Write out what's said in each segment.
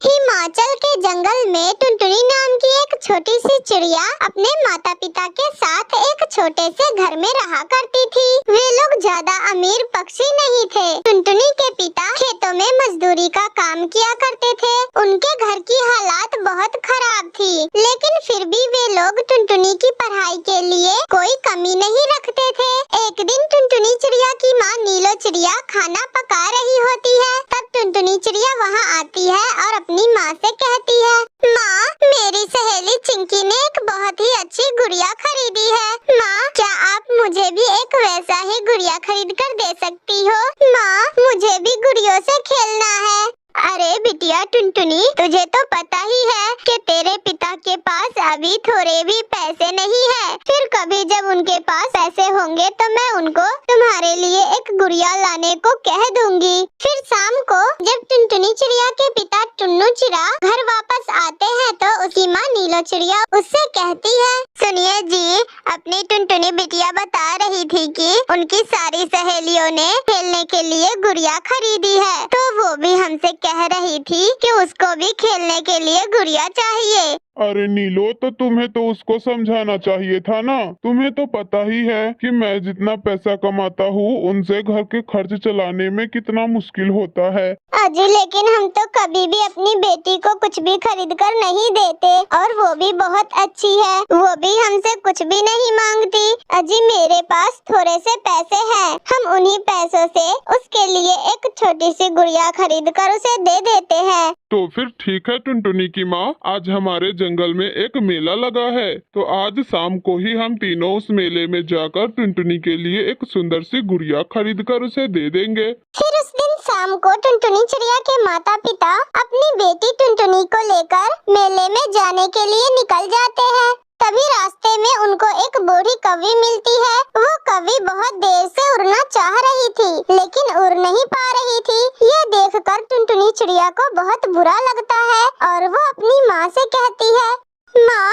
हिमाचल के जंगल में टुनटुनी नाम की एक छोटी सी चिड़िया अपने माता पिता के साथ एक छोटे से घर में रहा करती थी। वे लोग ज्यादा अमीर पक्षी नहीं थे। टुनटुनी के पिता खेतों में मजदूरी का काम किया करते थे। उनके घर की हालात बहुत खराब थी, लेकिन फिर भी वे लोग टुनटुनी की पढ़ाई के लिए कोई कमी नहीं रखते थे। एक दिन टुनटुनी चिड़िया की माँ नीलो चिड़िया खाना पका रही होती है। तब टुनटुनी चिड़िया वहाँ आती है और अपनी माँ से कहती है, माँ, मेरी सहेली चिंकी ने एक बहुत ही अच्छी गुड़िया खरीदी है। माँ, क्या आप मुझे भी एक वैसा ही गुड़िया खरीद कर दे सकती हो? माँ, मुझे भी गुड़ियों से खेलना है। अरे बिटिया टुनटुनी, तुझे तो पता ही है कि तेरे पिता के पास अभी थोड़े भी पैसे नहीं है। फिर कभी जब उनके पास पैसे होंगे तो मैं उनको तुम्हारे लिए एक गुड़िया लाने को कह दूंगी। फिर शाम को जब टुनटुनी चिड़िया के पिता टुन्नू चिड़ा घर वापस आते हैं तो उसकी माँ नीलो चिड़िया उससे कहती है, सुनिए जी, अपनी टुनटुनी बिटिया बता रही थी कि उनकी सारी सहेलियों ने खेलने के लिए गुड़िया खरीदी है, तो वो भी हमसे कह रही थी कि उसको भी खेलने के लिए गुड़िया चाहिए। अरे नीलो, तो तुम्हें तो उसको समझाना चाहिए था ना। तुम्हें तो पता ही है कि मैं जितना पैसा कमाता हूँ उनसे घर के खर्च चलाने में कितना मुश्किल होता है। अजी, लेकिन हम तो कभी भी अपनी बेटी को कुछ भी खरीद कर नहीं देते, और वो भी बहुत अच्छी है। वो भी हमसे कुछ भी नहीं मांगती। अजी, मेरे पास थोड़े से पैसे हैं, हम उन्हीं पैसों से उसके लिए एक छोटी सी गुड़िया खरीद कर उसे दे देते हैं। तो फिर ठीक है टुनटुनी की माँ, आज हमारे जंगल में एक मेला लगा है, तो आज शाम को ही हम तीनों उस मेले में जाकर टुनटुनी के लिए एक सुंदर सी गुड़िया खरीद कर उसे दे देंगे। फिर उस दिन शाम को टुनटुनी चिड़िया के माता पिता अपनी बेटी टुनटुनी को लेकर मेले में जाने के लिए निकल जाते हैं। तभी रास्ते में उनको एक बूढ़ी कौवी मिलती है। वो कौवी बहुत देर से उड़ना चाह रही थी, लेकिन उड़ नहीं पा रही थी। ये देखकर टुनटुनी चिड़िया को बहुत बुरा लगता है और वो अपनी माँ से कहती है, माँ,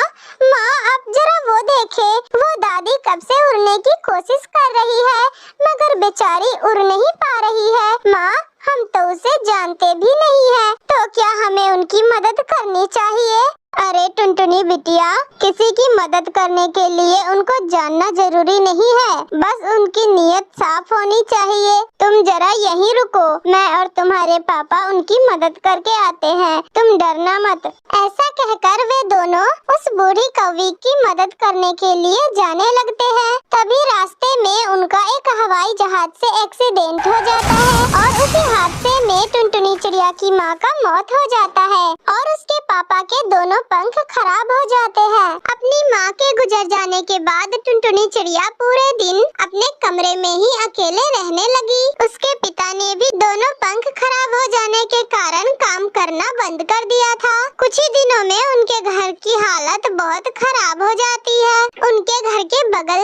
आप जरा वो देखे, वो दादी कब से उड़ने की कोशिश कर रही है, मगर बेचारी उड़ नहीं पा रही है। माँ, हम तो उसे जानते भी नहीं है, तो क्या हमें उनकी मदद करनी चाहिए? अरे टुनटुनी बिटिया, किसी की मदद करने के लिए उनको जानना जरूरी नहीं है, बस उनकी नीयत साफ होनी चाहिए। तुम जरा यहीं रुको, मैं और तुम्हारे पापा उनकी मदद करके आते हैं, तुम डरना मत। ऐसा कहकर वे दोनों उस बूढ़ी कौवी की मदद करने के लिए जाने लगते हैं। तभी रास्ते में उनका एक हवाई जहाज से एक्सीडेंट हो जाता है और उसी हादसे में टुनटुनी चिड़िया की माँ का मौत हो जाता है और उसके पापा के दोनों पंख खराब हो जाते हैं। अपनी माँ के गुजर जाने के बाद टुनटुनी चिड़िया पूरे दिन अपने कमरे में ही अकेले रहने लगी। उसके पिता ने भी दोनों पंख खराब हो जाने के कारण काम करना बंद कर दिया था। कुछ ही दिनों में उनके घर की हालत बहुत खराब हो जाती है। उनके घर के बगल